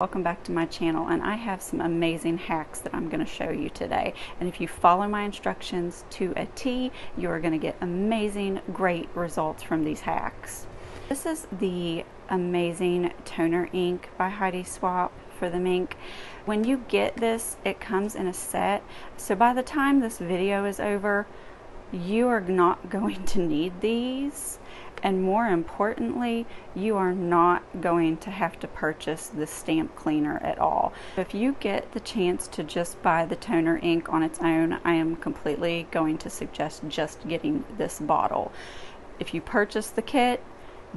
Welcome back to my channel, and I have some amazing hacks that I'm going to show you today. And if you follow my instructions to a T, you are going to get amazing, great results from these hacks. This is the amazing toner ink by Heidi Swapp for the Minc. When you get this, it comes in a set, so by the time this video is over, you are not going to need these. And more importantly, you are not going to have to purchase the stamp cleaner at all. If you get the chance to just buy the toner ink on its own, I am completely going to suggest just getting this bottle. If you purchase the kit,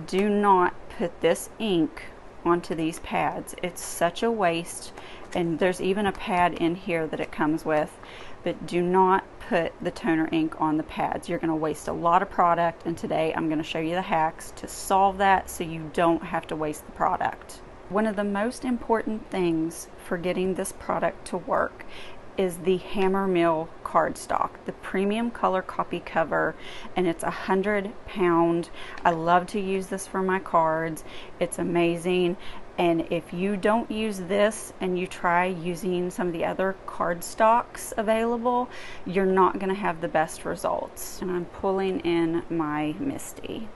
do not put this ink onto these pads. It's such a waste, and there's even a pad in here that it comes with, but do not put the toner ink on the pads. You're going to waste a lot of product, and today I'm going to show you the hacks to solve that so you don't have to waste the product. One of the most important things for getting this product to work is the Hammermill cardstock, the premium color copy cover, and it's 100 pound. I love to use this for my cards. It's amazing. And if you don't use this and you try using some of the other cardstocks available, you're not going to have the best results. And I'm pulling in my Misti.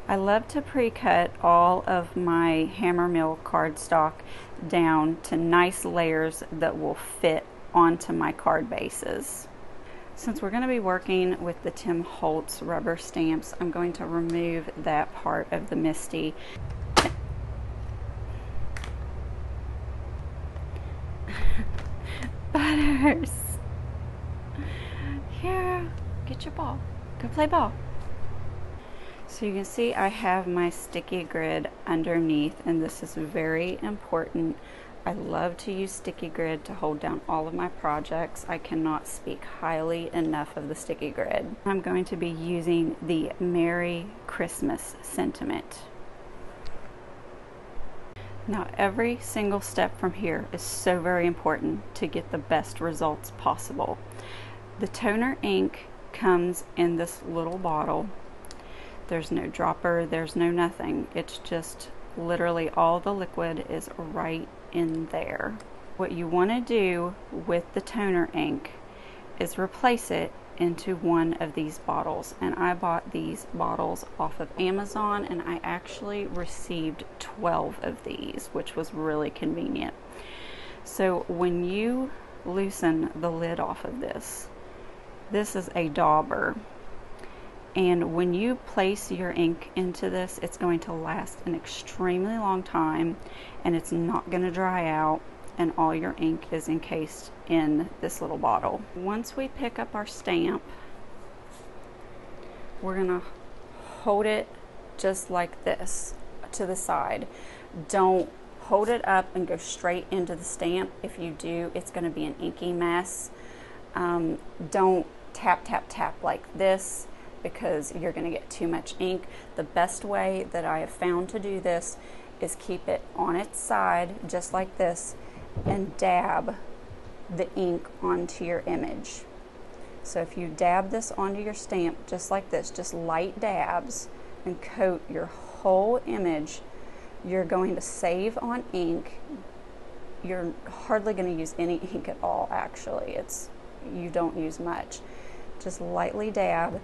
I love to pre-cut all of my Hammermill cardstock down to nice layers that will fit onto my card bases. Since we're going to be working with the Tim Holtz rubber stamps, I'm going to remove that part of the Misti. Butters! Here, get your ball. Go play ball. So you can see I have my sticky grid underneath, and this is very important. I love to use sticky grid to hold down all of my projects. I cannot speak highly enough of the sticky grid. I'm going to be using the Merry Christmas sentiment. Now every single step from here is so very important to get the best results possible. The toner ink comes in this little bottle. There's no dropper, there's no nothing. It's just literally all the liquid is right in there. What you want to do with the toner ink is replace it into one of these bottles, and I bought these bottles off of Amazon, and I actually received 12 of these, which was really convenient. So when you loosen the lid off of this is a Dauber, and when you place your ink into this, it's going to last an extremely long time, and it's not going to dry out, and all your ink is encased in this little bottle. Once we pick up our stamp, we're going to hold it just like this to the side. Don't hold it up and go straight into the stamp. If you do, it's going to be an inky mess. Don't tap, tap, tap like this, because you're going to get too much ink. The best way that I have found to do this is keep it on its side just like this and dab the ink onto your image. So if you dab this onto your stamp just like this, just light dabs, and coat your whole image, you're going to save on ink. You're hardly going to use any ink at all, actually. You don't use much. Just lightly dab.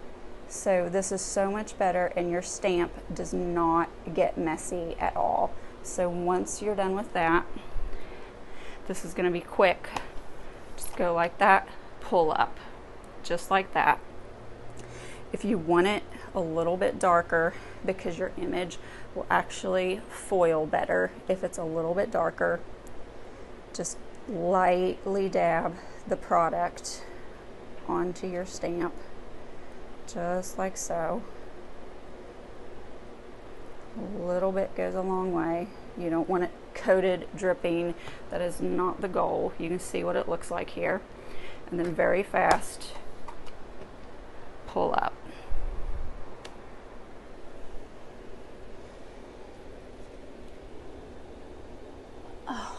So this is so much better, and your stamp does not get messy at all. So once you're done with that, this is going to be quick. Just go like that, pull up, just like that. If you want it a little bit darker, because your image will actually foil better if it's a little bit darker, just lightly dab the product onto your stamp, just like so. A little bit goes a long way. You don't want it coated, dripping. That is not the goal. You can see what it looks like here. And then very fast, pull up. Oh.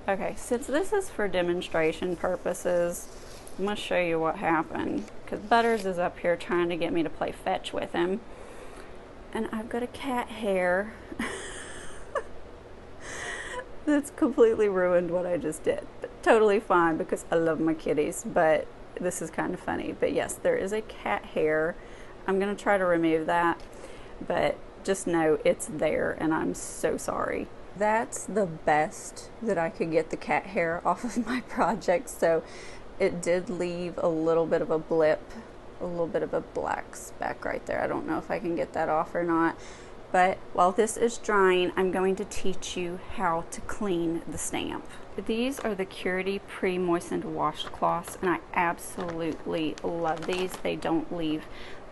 Okay, since this is for demonstration purposes, I'm going to show you what happened, because Butters is up here trying to get me to play fetch with him, and I've got a cat hair That's completely ruined what I just did, but totally fine because I love my kitties, but this is kind of funny. But yes, there is a cat hair. I'm gonna try to remove that, but just know it's there and I'm so sorry. That's the best that I could get the cat hair off of my project, so it did leave a little bit of a blip, a little bit of a black speck right there. I don't know if I can get that off or not. But while this is drying, I'm going to teach you how to clean the stamp. These are the Curity pre-moistened washcloths, and I absolutely love these. They don't leave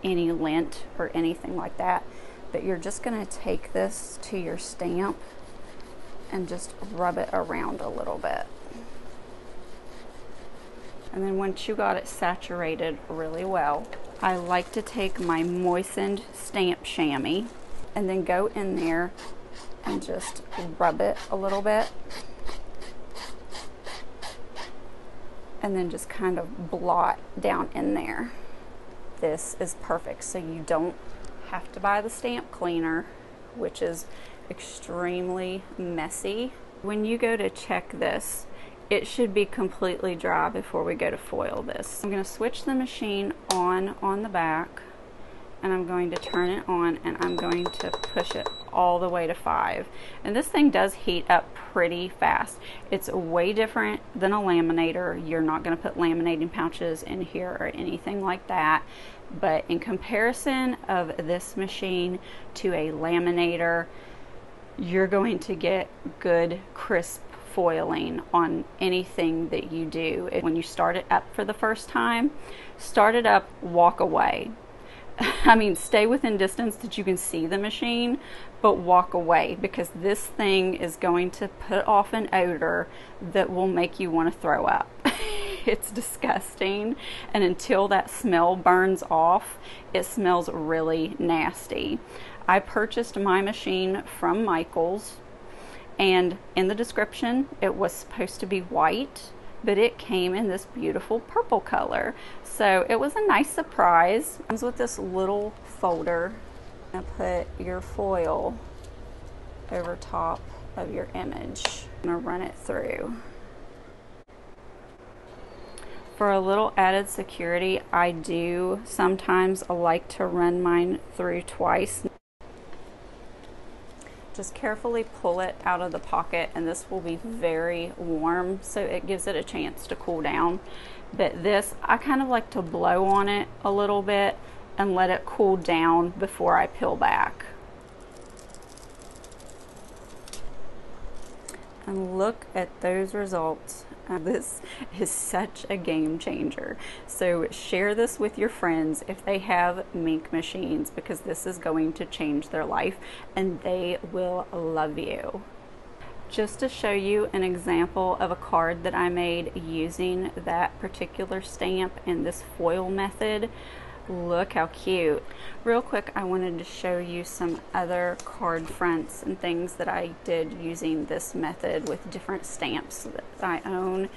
any lint or anything like that. But you're just gonna take this to your stamp and just rub it around a little bit. And then once you got it saturated really well, I like to take my moistened stamp chamois and then go in there and just rub it a little bit. And then just kind of blot down in there. This is perfect, so you don't have to buy the stamp cleaner, which is extremely messy. When you go to check this, it should be completely dry before we go to foil this. I'm going to switch the machine on the back, and I'm going to turn it on, and I'm going to push it all the way to 5. And this thing does heat up pretty fast. It's way different than a laminator. You're not going to put laminating pouches in here or anything like that. But in comparison of this machine to a laminator, you're going to get good crisp foiling on anything that you do. When you start it up for the first time, start it up, walk away. I mean, stay within distance that you can see the machine, but walk away, because this thing is going to put off an odor that will make you want to throw up. It's disgusting, and until that smell burns off, it smells really nasty. I purchased my machine from Michael's, and in the description it was supposed to be white, but it came in this beautiful purple color. So it was a nice surprise. It comes with this little folder, and put your foil over top of your image. I'm gonna run it through. For a little added security, I do sometimes like to run mine through twice. Just carefully pull it out of the pocket, and this will be very warm, so it gives it a chance to cool down. But this, I kind of like to blow on it a little bit and let it cool down before I peel back. And look at those results. This is such a game changer. So share this with your friends if they have Minc machines, because this is going to change their life and they will love you. Just to show you an example of a card that I made using that particular stamp and this foil method, look how cute. Real quick, I wanted to show you some other card fronts and things that I did using this method with different stamps that I own.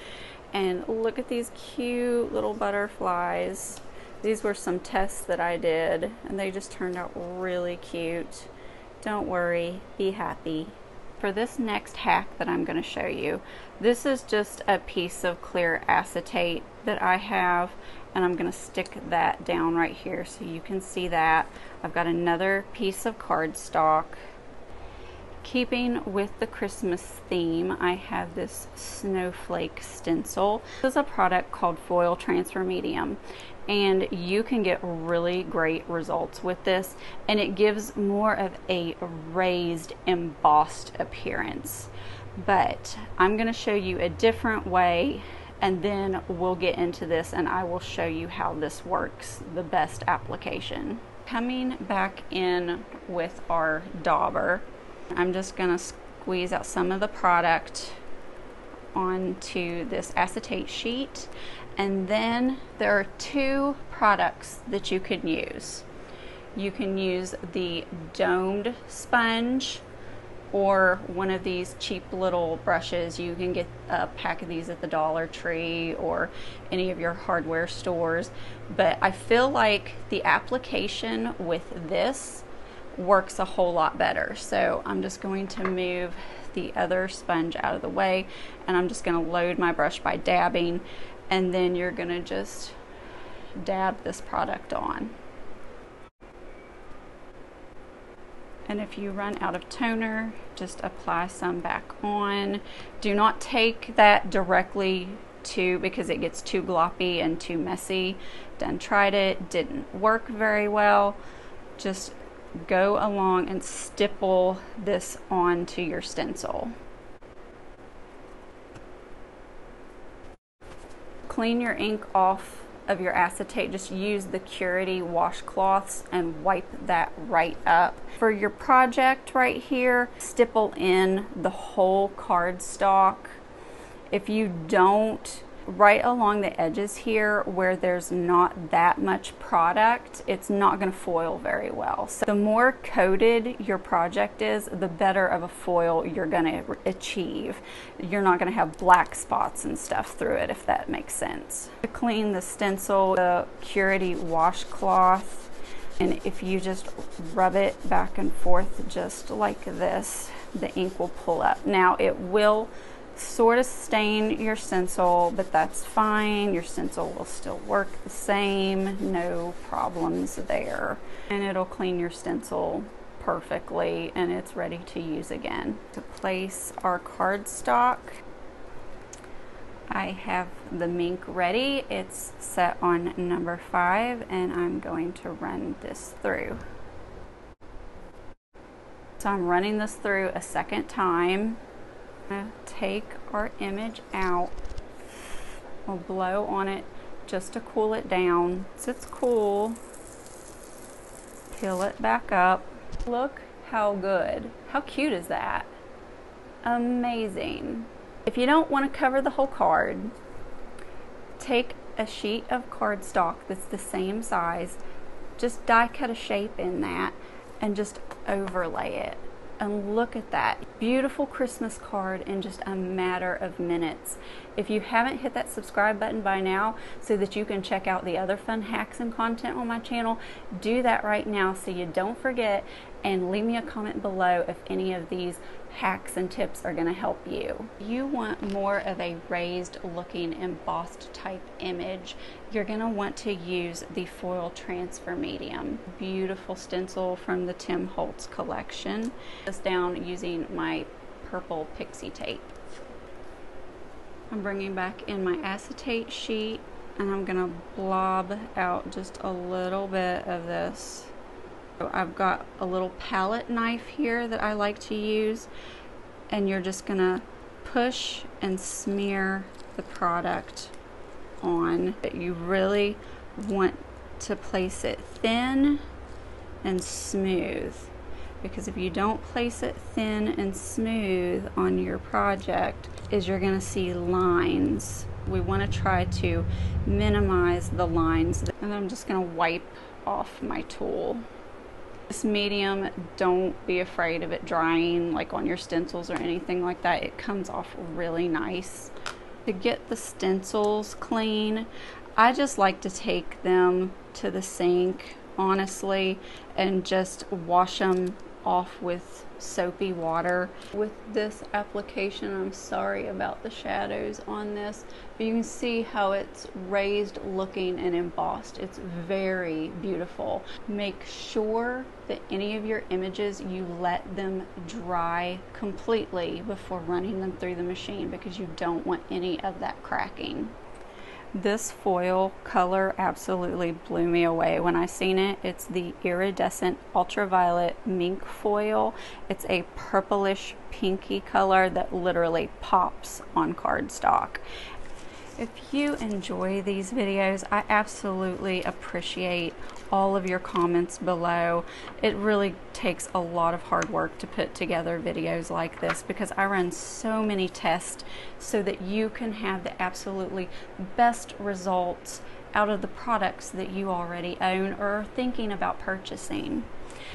And look at these cute little butterflies. These were some tests that I did, and they just turned out really cute. Don't worry, be happy. For this next hack that I'm going to show you, this is just a piece of clear acetate that I have, and I'm going to stick that down right here so you can see that. I've got another piece of cardstock. Keeping with the Christmas theme, I have this snowflake stencil. This is a product called Foil Transfer Medium, and you can get really great results with this, and it gives more of a raised, embossed appearance. But I'm going to show you a different way, and then we'll get into this and I will show you how this works, the best application. Coming back in with our Dauber, I'm just going to squeeze out some of the product onto this acetate sheet, and then there are 2 products that you can use. You can use the domed sponge or one of these cheap little brushes. You can get a pack of these at the Dollar Tree or any of your hardware stores, but I feel like the application with this works a whole lot better. So I'm just going to move the other sponge out of the way, and I'm just going to load my brush by dabbing, and then you're going to just dab this product on. And if you run out of toner, just apply some back on. Do not take that directly to, because it gets too gloppy and too messy. Done tried it, didn't work very well. Just go along and stipple this onto your stencil. Clean your ink off of your acetate. Just use the Curity washcloths and wipe that right up. For your project right here, stipple in the whole cardstock. If you don't, right along the edges here where there's not that much product, it's not going to foil very well. So the more coated your project is, the better of a foil you're going to achieve. You're not going to have black spots and stuff through it, if that makes sense. To clean the stencil, the Curity washcloth, and if you just rub it back and forth just like this, the ink will pull up. Now it will sort of stain your stencil, but that's fine. Your stencil will still work the same, no problems there. And it'll clean your stencil perfectly, and it's ready to use again. To place our cardstock, I have the Minc ready. It's set on number 5, and I'm going to run this through. So I'm running this through a second time. Take our image out. We'll blow on it just to cool it down. So it's cool. Peel it back up. Look how good. How cute is that? Amazing. If you don't want to cover the whole card, take a sheet of cardstock that's the same size, just die cut a shape in that, and just overlay it. And look at that beautiful Christmas card in just a matter of minutes. If you haven't hit that subscribe button by now so that you can check out the other fun hacks and content on my channel, do that right now so you don't forget, and leave me a comment below if any of these hacks and tips are going to help you. You want more of a raised looking embossed type image, you're going to want to use the foil transfer medium. Beautiful stencil from the Tim Holtz collection. This down using my purple pixie tape. I'm bringing back in my acetate sheet, and I'm going to blob out just a little bit of this. I've got a little palette knife here that I like to use, and you're just gonna push and smear the product on. But you really want to place it thin and smooth, because if you don't place it thin and smooth on your project, you're gonna see lines. We want to try to minimize the lines, and I'm just gonna wipe off my tool. This medium, don't be afraid of it drying like on your stencils or anything like that. It comes off really nice. To get the stencils clean, I just like to take them to the sink, honestly, and just wash them off with soapy water. With this application, I'm sorry about the shadows on this, but you can see how it's raised looking and embossed. It's very beautiful. Make sure that any of your images, you let them dry completely before running them through the machine, because you don't want any of that cracking. This foil color absolutely blew me away when I seen it. It's the Iridescent Ultraviolet Minc Foil. It's a purplish pinky color that literally pops on cardstock. If you enjoy these videos, I absolutely appreciate all of your comments below. It really takes a lot of hard work to put together videos like this, because I run so many tests so that you can have the absolutely best results out of the products that you already own or are thinking about purchasing.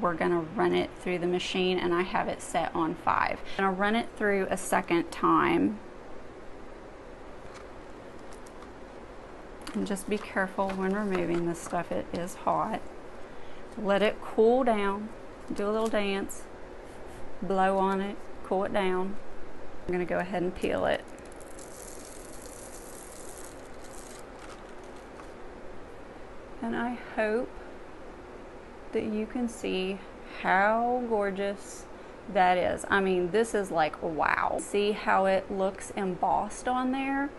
We're gonna run it through the machine, and I have it set on 5. I'm gonna run it through a second time. And just be careful when removing this stuff. It is hot. Let it cool down. Do a little dance. Blow on it. Cool it down. I'm going to go ahead and peel it. And I hope that you can see how gorgeous that is. I mean, this is like, wow. See how it looks embossed on there?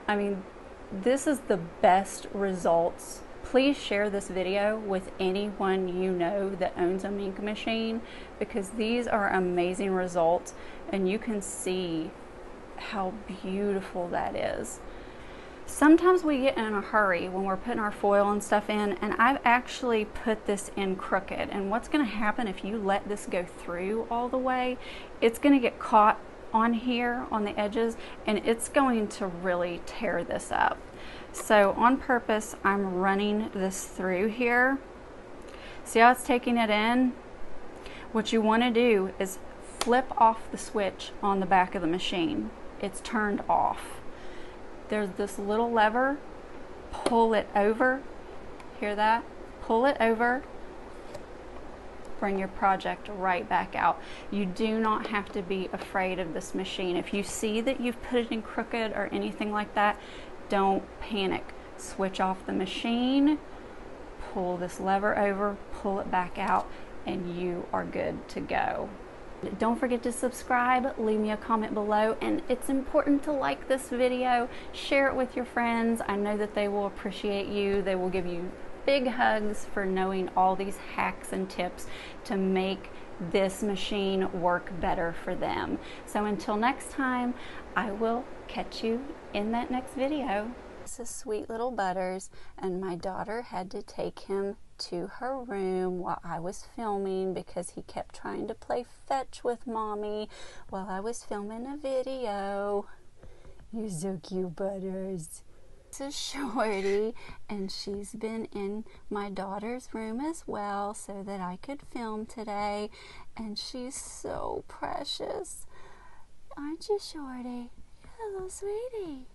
I mean, this is the best results. Please share this video with anyone you know that owns a Minc machine, because these are amazing results and you can see how beautiful that is. Sometimes we get in a hurry when we're putting our foil and stuff in, and I've actually put this in crooked, and what's going to happen if you let this go through all the way, it's going to get caught on here on the edges and it's going to really tear this up. So on purpose, I'm running this through here. See how it's taking it in? What you want to do is flip off the switch on the back of the machine. It's turned off. There's this little lever, pull it over, hear that? Pull it over, bring your project right back out. You do not have to be afraid of this machine. If you see that you've put it in crooked or anything like that, don't panic. Switch off the machine, pull this lever over, pull it back out, and you are good to go. Don't forget to subscribe, leave me a comment below, and it's important to like this video, share it with your friends. I know that they will appreciate you. They will give you big hugs for knowing all these hacks and tips to make this machine work better for them. So until next time, I will catch you in that next video. This is sweet little Butters, and my daughter had to take him to her room while I was filming because he kept trying to play fetch with mommy while I was filming a video. You're so cute, Butters. This is Shorty, and she's been in my daughter's room as well so that I could film today, and she's so precious. Aren't you, Shorty? Hello, sweetie.